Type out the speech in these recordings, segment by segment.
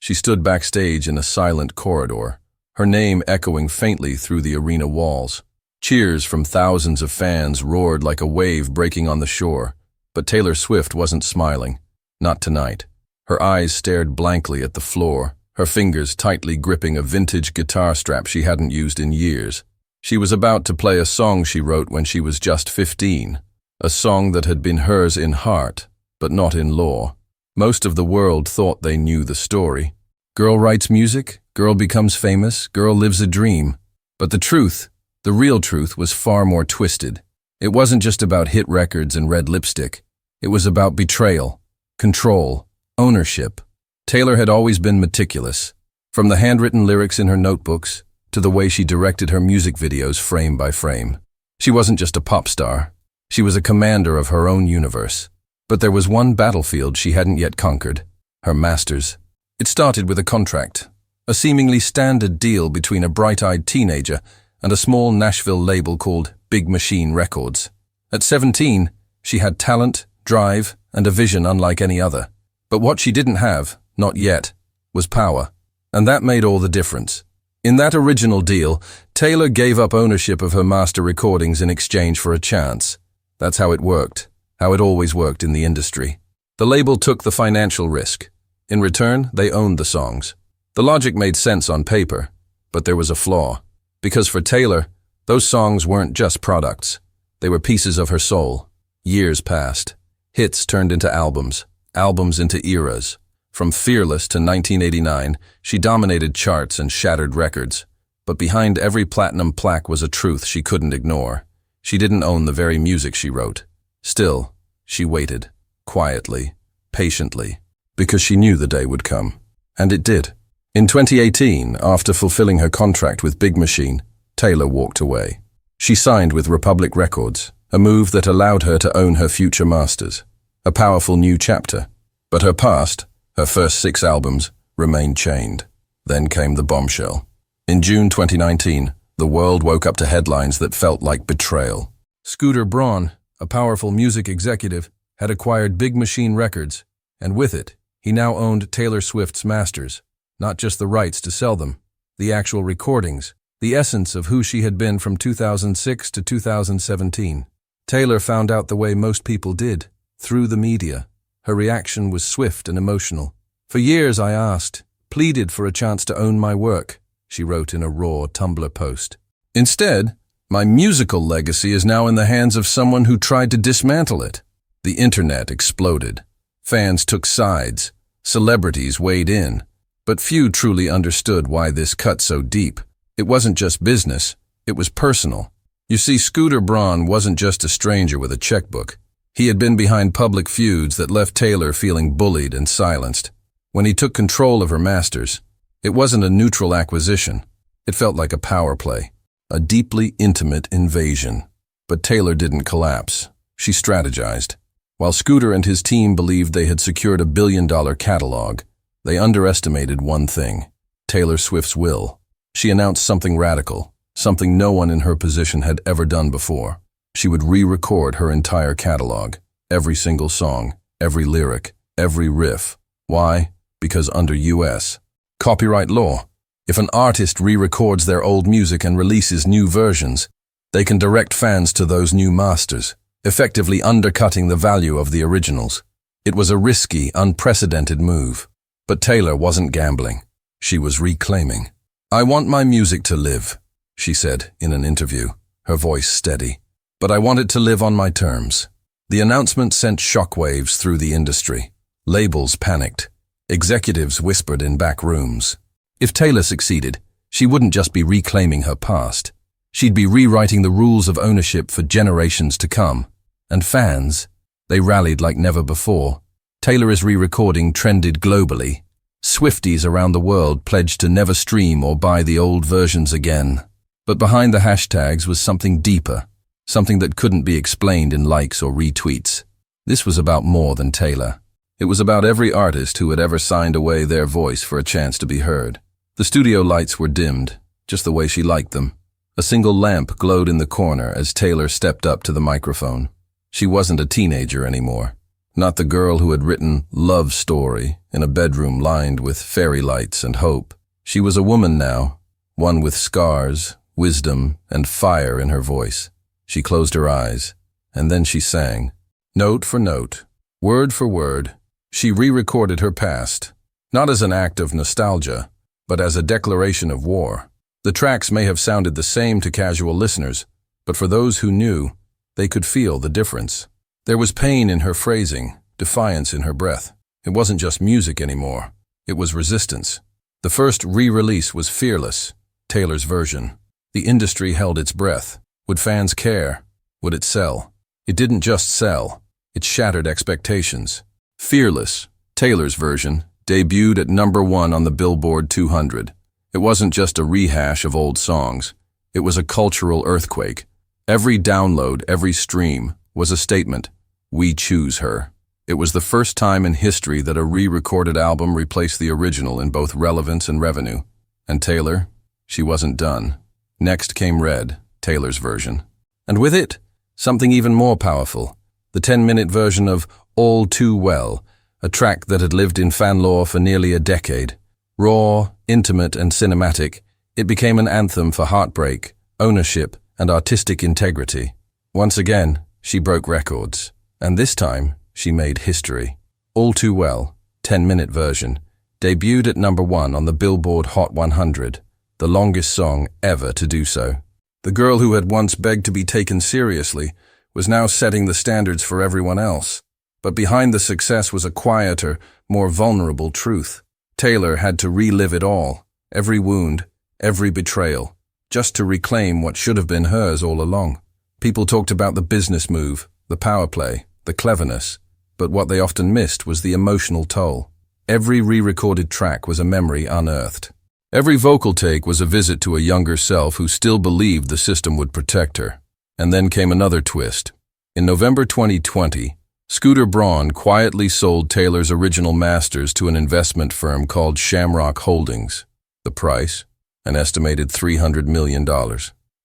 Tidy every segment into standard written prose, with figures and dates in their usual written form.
She stood backstage in a silent corridor, her name echoing faintly through the arena walls. Cheers from thousands of fans roared like a wave breaking on the shore, but Taylor Swift wasn't smiling. Not tonight. Her eyes stared blankly at the floor, her fingers tightly gripping a vintage guitar strap she hadn't used in years. She was about to play a song she wrote when she was just 15, a song that had been hers in heart, but not in law. Most of the world thought they knew the story. Girl writes music, girl becomes famous, girl lives a dream. But the truth, the real truth, was far more twisted. It wasn't just about hit records and red lipstick. It was about betrayal, control, ownership. Taylor had always been meticulous, from the handwritten lyrics in her notebooks to the way she directed her music videos frame by frame. She wasn't just a pop star. She was a commander of her own universe. But there was one battlefield she hadn't yet conquered, her masters. It started with a contract, a seemingly standard deal between a bright-eyed teenager and a small Nashville label called Big Machine Records. At 17, she had talent, drive, and a vision unlike any other. But what she didn't have, not yet, was power. And that made all the difference. In that original deal, Taylor gave up ownership of her master recordings in exchange for a chance. That's how it worked, how it always worked in the industry. The label took the financial risk. In return, they owned the songs. The logic made sense on paper, but there was a flaw. Because for Taylor, those songs weren't just products. They were pieces of her soul. Years passed. Hits turned into albums, albums into eras. From Fearless to 1989, she dominated charts and shattered records. But behind every platinum plaque was a truth she couldn't ignore. She didn't own the very music she wrote. Still, she waited, quietly, patiently, because she knew the day would come. And it did. In 2018, after fulfilling her contract with Big Machine, Taylor walked away. She signed with Republic Records, a move that allowed her to own her future masters. A powerful new chapter. But her past, her first 6 albums, remained chained. Then came the bombshell. In June 2019, the world woke up to headlines that felt like betrayal. Scooter Braun, a powerful music executive, had acquired Big Machine Records, and with it, he now owned Taylor Swift's masters. Not just the rights to sell them, the actual recordings, the essence of who she had been from 2006 to 2017. Taylor found out the way most people did, through the media. Her reaction was swift and emotional. For years I asked, pleaded for a chance to own my work, she wrote in a raw Tumblr post. Instead, my musical legacy is now in the hands of someone who tried to dismantle it. The internet exploded. Fans took sides. Celebrities weighed in. But few truly understood why this cut so deep. It wasn't just business. It was personal. You see, Scooter Braun wasn't just a stranger with a checkbook. He had been behind public feuds that left Taylor feeling bullied and silenced. When he took control of her masters, it wasn't a neutral acquisition. It felt like a power play, a deeply intimate invasion. But Taylor didn't collapse. She strategized. While Scooter and his team believed they had secured a billion-dollar catalog, they underestimated one thing: Taylor Swift's will. She announced something radical, something no one in her position had ever done before. She would re-record her entire catalog, every single song, every lyric, every riff. Why? Because under U.S. copyright law, if an artist re-records their old music and releases new versions, they can direct fans to those new masters, effectively undercutting the value of the originals. It was a risky, unprecedented move. But Taylor wasn't gambling. She was reclaiming. "I want my music to live," she said in an interview, her voice steady. "But I want it to live on my terms." The announcement sent shockwaves through the industry. Labels panicked. Executives whispered in back rooms. If Taylor succeeded, she wouldn't just be reclaiming her past. She'd be rewriting the rules of ownership for generations to come. And fans, they rallied like never before. Taylor is re-recording trended globally. Swifties around the world pledged to never stream or buy the old versions again. But behind the hashtags was something deeper, something that couldn't be explained in likes or retweets. This was about more than Taylor. It was about every artist who had ever signed away their voice for a chance to be heard. The studio lights were dimmed, just the way she liked them. A single lamp glowed in the corner as Taylor stepped up to the microphone. She wasn't a teenager anymore. Not the girl who had written Love Story in a bedroom lined with fairy lights and hope. She was a woman now, one with scars, wisdom, and fire in her voice. She closed her eyes, and then she sang. Note for note, word for word, she re-recorded her past, not as an act of nostalgia, but as a declaration of war. The tracks may have sounded the same to casual listeners, but for those who knew, they could feel the difference. There was pain in her phrasing, defiance in her breath. It wasn't just music anymore. It was resistance. The first re-release was Fearless, Taylor's version. The industry held its breath. Would fans care? Would it sell? It didn't just sell. It shattered expectations. Fearless, Taylor's version, debuted at #1 on the Billboard 200. It wasn't just a rehash of old songs. It was a cultural earthquake. Every download, every stream, was a statement. We choose her. It was the first time in history that a re-recorded album replaced the original in both relevance and revenue. And Taylor, she wasn't done. Next came Red, Taylor's version. And with it, something even more powerful. The 10-minute version of All Too Well, a track that had lived in fan lore for nearly a decade. Raw, intimate, and cinematic, it became an anthem for heartbreak, ownership, and artistic integrity. Once again, she broke records. And this time, she made history. All Too Well, 10-minute version, debuted at #1 on the Billboard Hot 100, the longest song ever to do so. The girl who had once begged to be taken seriously was now setting the standards for everyone else. But behind the success was a quieter, more vulnerable truth. Taylor had to relive it all, every wound, every betrayal, just to reclaim what should have been hers all along. People talked about the business move, the power play, the cleverness, but what they often missed was the emotional toll. Every re-recorded track was a memory unearthed. Every vocal take was a visit to a younger self who still believed the system would protect her. And then came another twist. In November 2020, Scooter Braun quietly sold Taylor's original masters to an investment firm called Shamrock Holdings. The price? An estimated $300 million.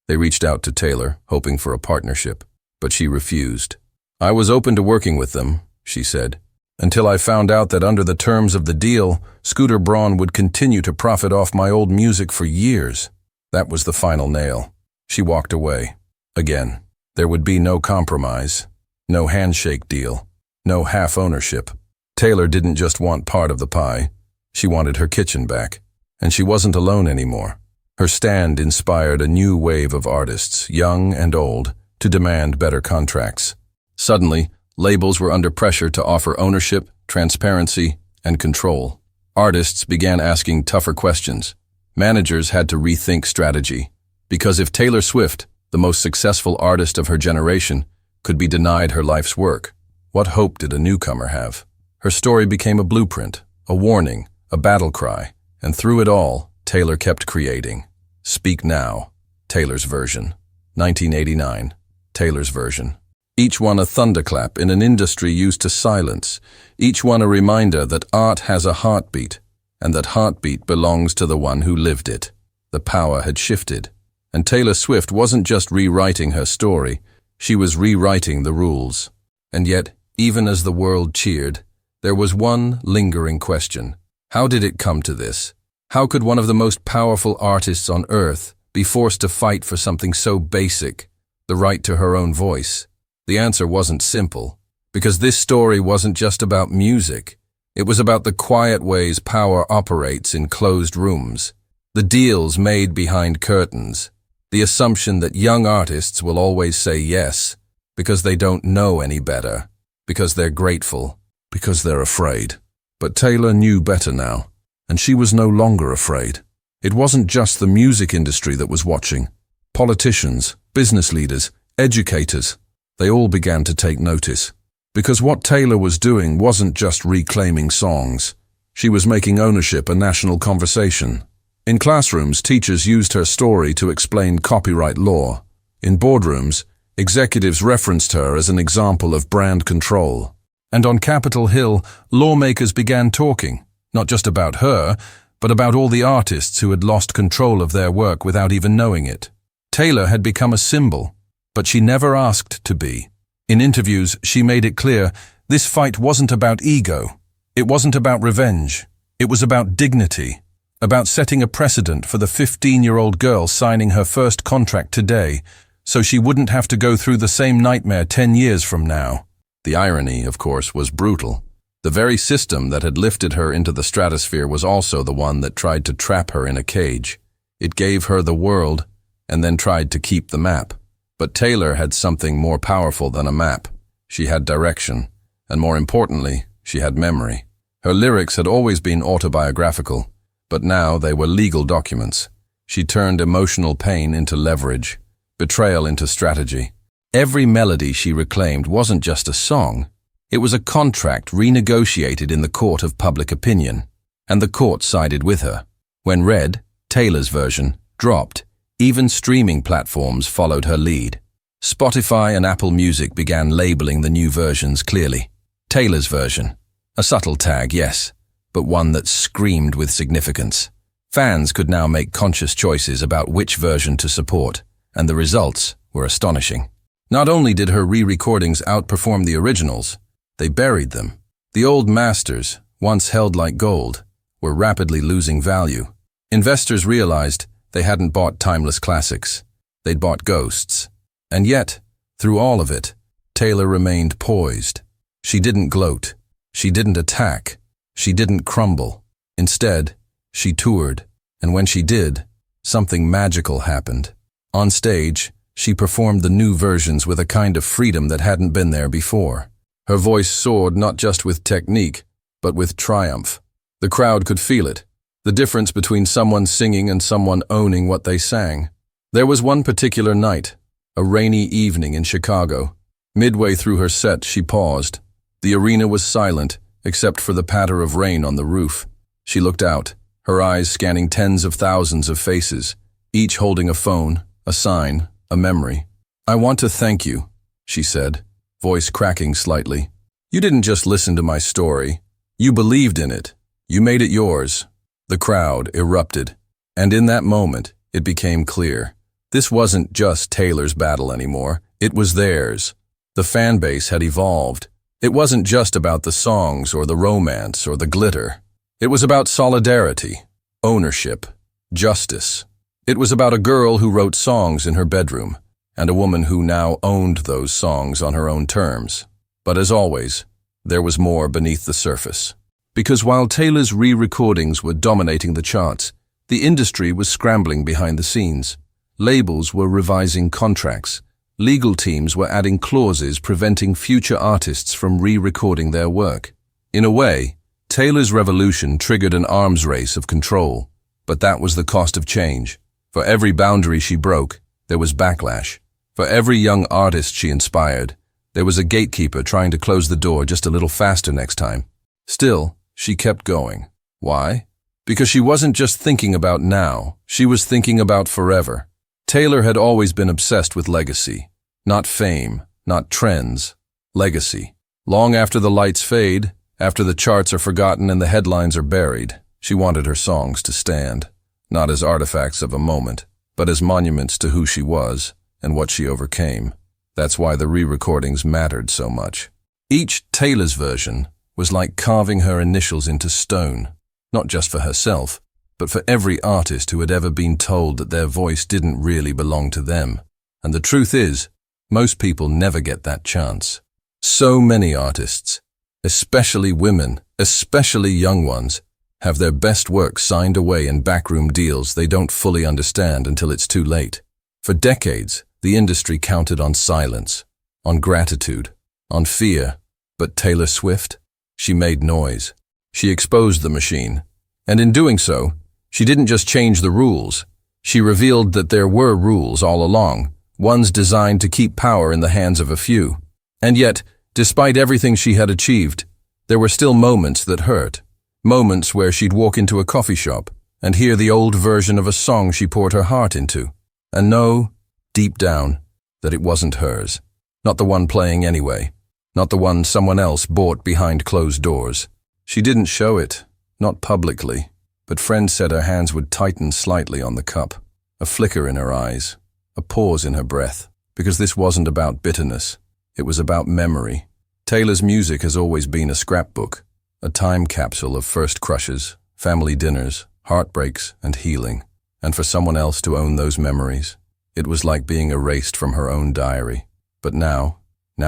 They reached out to Taylor, hoping for a partnership, but she refused. I was open to working with them, she said, until I found out that under the terms of the deal, Scooter Braun would continue to profit off my old music for years. That was the final nail. She walked away. Again, there would be no compromise. No handshake deal. No half ownership. Taylor didn't just want part of the pie. She wanted her kitchen back. And she wasn't alone anymore. Her stand inspired a new wave of artists, young and old, to demand better contracts. Suddenly, labels were under pressure to offer ownership, transparency, and control. Artists began asking tougher questions. Managers had to rethink strategy. Because if Taylor Swift, the most successful artist of her generation, could be denied her life's work, what hope did a newcomer have? Her story became a blueprint, a warning, a battle cry, and through it all, Taylor kept creating. Speak Now, Taylor's version. 1989, Taylor's version. Each one a thunderclap in an industry used to silence, each one a reminder that art has a heartbeat, and that heartbeat belongs to the one who lived it. The power had shifted, and Taylor Swift wasn't just rewriting her story, she was rewriting the rules. And yet, even as the world cheered, there was one lingering question. How did it come to this? How could one of the most powerful artists on earth be forced to fight for something so basic, the right to her own voice? The answer wasn't simple, because this story wasn't just about music. It was about the quiet ways power operates in closed rooms, the deals made behind curtains, the assumption that young artists will always say yes because they don't know any better, because they're grateful, because they're afraid. But Taylor knew better now, and she was no longer afraid. It wasn't just the music industry that was watching. Politicians, business leaders, educators, they all began to take notice. Because what Taylor was doing wasn't just reclaiming songs. She was making ownership a national conversation. In classrooms, teachers used her story to explain copyright law. In boardrooms, executives referenced her as an example of brand control. And on Capitol Hill, lawmakers began talking, not just about her, but about all the artists who had lost control of their work without even knowing it. Taylor had become a symbol, but she never asked to be. In interviews, she made it clear, This fight wasn't about ego. It wasn't about revenge. It was about dignity, about setting a precedent for the 15-year-old girl signing her first contract today, so she wouldn't have to go through the same nightmare 10 years from now. The irony, of course, was brutal. The very system that had lifted her into the stratosphere was also the one that tried to trap her in a cage. It gave her the world, and then tried to keep the map. But Taylor had something more powerful than a map. She had direction, and more importantly, she had memory. Her lyrics had always been autobiographical, but now they were legal documents. She turned emotional pain into leverage, betrayal into strategy. Every melody she reclaimed wasn't just a song. It was a contract renegotiated in the court of public opinion, and the court sided with her. When Red, Taylor's version, dropped, even streaming platforms followed her lead. Spotify and Apple Music began labeling the new versions clearly. Taylor's version. A subtle tag, yes, but one that screamed with significance. Fans could now make conscious choices about which version to support, and the results were astonishing. Not only did her re-recordings outperform the originals, they buried them. The old masters, once held like gold, were rapidly losing value. Investors realized they hadn't bought timeless classics. They'd bought ghosts. And yet, through all of it, Taylor remained poised. She didn't gloat. She didn't attack. She didn't crumble. Instead, she toured. And when she did, something magical happened. On stage, she performed the new versions with a kind of freedom that hadn't been there before. Her voice soared not just with technique, but with triumph. The crowd could feel it, the difference between someone singing and someone owning what they sang. There was one particular night, a rainy evening in Chicago. Midway through her set, she paused. The arena was silent, except for the patter of rain on the roof. She looked out, her eyes scanning tens of thousands of faces, each holding a phone, a sign, a memory. "I want to thank you," she said, voice cracking slightly. "You didn't just listen to my story. You believed in it. You made it yours." The crowd erupted, and in that moment, it became clear. This wasn't just Taylor's battle anymore. It was theirs. The fan base had evolved. It wasn't just about the songs or the romance or the glitter. It was about solidarity, ownership, justice. It was about a girl who wrote songs in her bedroom, and a woman who now owned those songs on her own terms. But as always, there was more beneath the surface. Because while Taylor's re-recordings were dominating the charts, the industry was scrambling behind the scenes. Labels were revising contracts. Legal teams were adding clauses preventing future artists from re-recording their work. In a way, Taylor's revolution triggered an arms race of control. But that was the cost of change. For every boundary she broke, there was backlash. For every young artist she inspired, there was a gatekeeper trying to close the door just a little faster next time. Still, she kept going. Why? Because she wasn't just thinking about now, she was thinking about forever. Taylor had always been obsessed with legacy. Not fame, not trends. Legacy. Long after the lights fade, after the charts are forgotten and the headlines are buried, she wanted her songs to stand. Not as artifacts of a moment, but as monuments to who she was and what she overcame. That's why the re-recordings mattered so much. Each Taylor's version was like carving her initials into stone, not just for herself, but for every artist who had ever been told that their voice didn't really belong to them. And the truth is, most people never get that chance. So many artists, especially women, especially young ones, have their best work signed away in backroom deals they don't fully understand until it's too late. For decades, the industry counted on silence, on gratitude, on fear. But Taylor Swift? She made noise. She exposed the machine. And in doing so, she didn't just change the rules. She revealed that there were rules all along, ones designed to keep power in the hands of a few. And yet, despite everything she had achieved, there were still moments that hurt. Moments where she'd walk into a coffee shop and hear the old version of a song she poured her heart into, and know, deep down, that it wasn't hers. Not the one playing anyway. Not the one someone else bought behind closed doors. She didn't show it, not publicly, but friends said her hands would tighten slightly on the cup, a flicker in her eyes, a pause in her breath, because this wasn't about bitterness. It was about memory. Taylor's music has always been a scrapbook, a time capsule of first crushes, family dinners, heartbreaks, and healing. And for someone else to own those memories, it was like being erased from her own diary. But now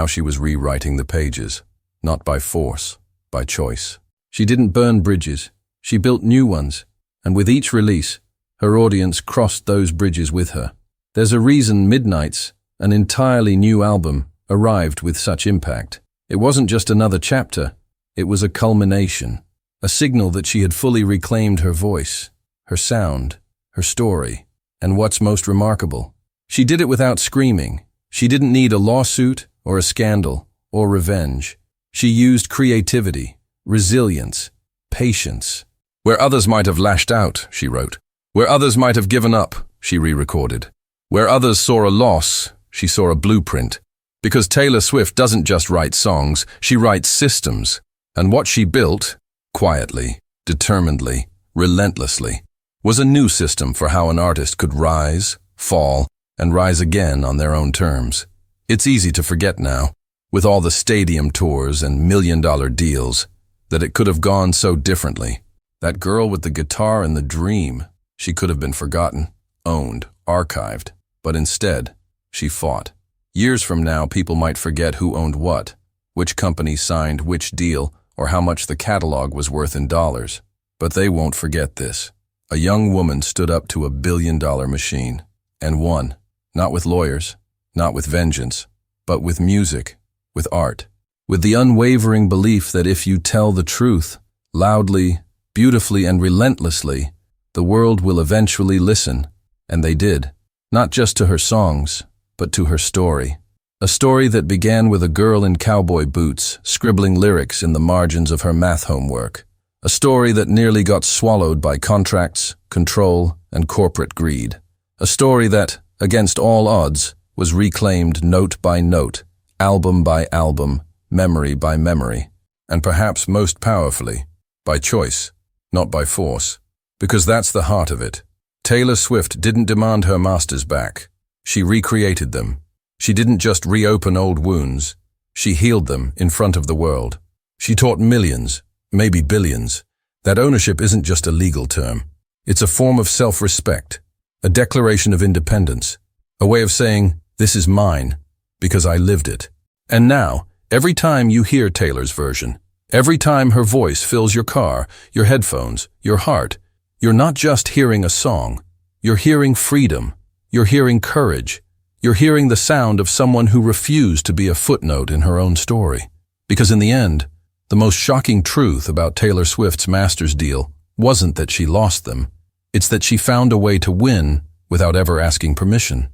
she was rewriting the pages, not by force, by choice. She didn't burn bridges, she built new ones, and with each release, her audience crossed those bridges with her. There's a reason Midnight's, an entirely new album, arrived with such impact. It wasn't just another chapter, it was a culmination, a signal that she had fully reclaimed her voice, her sound, her story. And what's most remarkable, she did it without screaming. She didn't need a lawsuit or a scandal or revenge. She used creativity, resilience, patience. Where others might have lashed out, she wrote. Where others might have given up, she re-recorded. Where others saw a loss, she saw a blueprint. Because Taylor Swift doesn't just write songs, she writes systems. And what she built, quietly, determinedly, relentlessly, was a new system for how an artist could rise, fall, and rise again on their own terms. It's easy to forget now, with all the stadium tours and million-dollar deals, that it could have gone so differently. That girl with the guitar and the dream, she could have been forgotten, owned, archived. But instead, she fought. Years from now, people might forget who owned what, which company signed which deal, or how much the catalog was worth in dollars. But they won't forget this. A young woman stood up to a billion-dollar machine, and won, not with lawyers, not with vengeance, but with music, with art, with the unwavering belief that if you tell the truth, loudly, beautifully, and relentlessly, the world will eventually listen. And they did, not just to her songs, but to her story. A story that began with a girl in cowboy boots, scribbling lyrics in the margins of her math homework. A story that nearly got swallowed by contracts, control, and corporate greed. A story that, against all odds, was reclaimed note by note, album by album, memory by memory, and perhaps most powerfully, by choice, not by force. Because that's the heart of it. Taylor Swift didn't demand her masters back. She recreated them. She didn't just reopen old wounds. She healed them in front of the world. She taught millions, maybe billions, that ownership isn't just a legal term. It's a form of self-respect, a declaration of independence, a way of saying, this is mine, because I lived it. And now, every time you hear Taylor's version, every time her voice fills your car, your headphones, your heart, you're not just hearing a song. You're hearing freedom. You're hearing courage. You're hearing the sound of someone who refused to be a footnote in her own story. Because in the end, the most shocking truth about Taylor Swift's masters deal wasn't that she lost them. It's that she found a way to win without ever asking permission.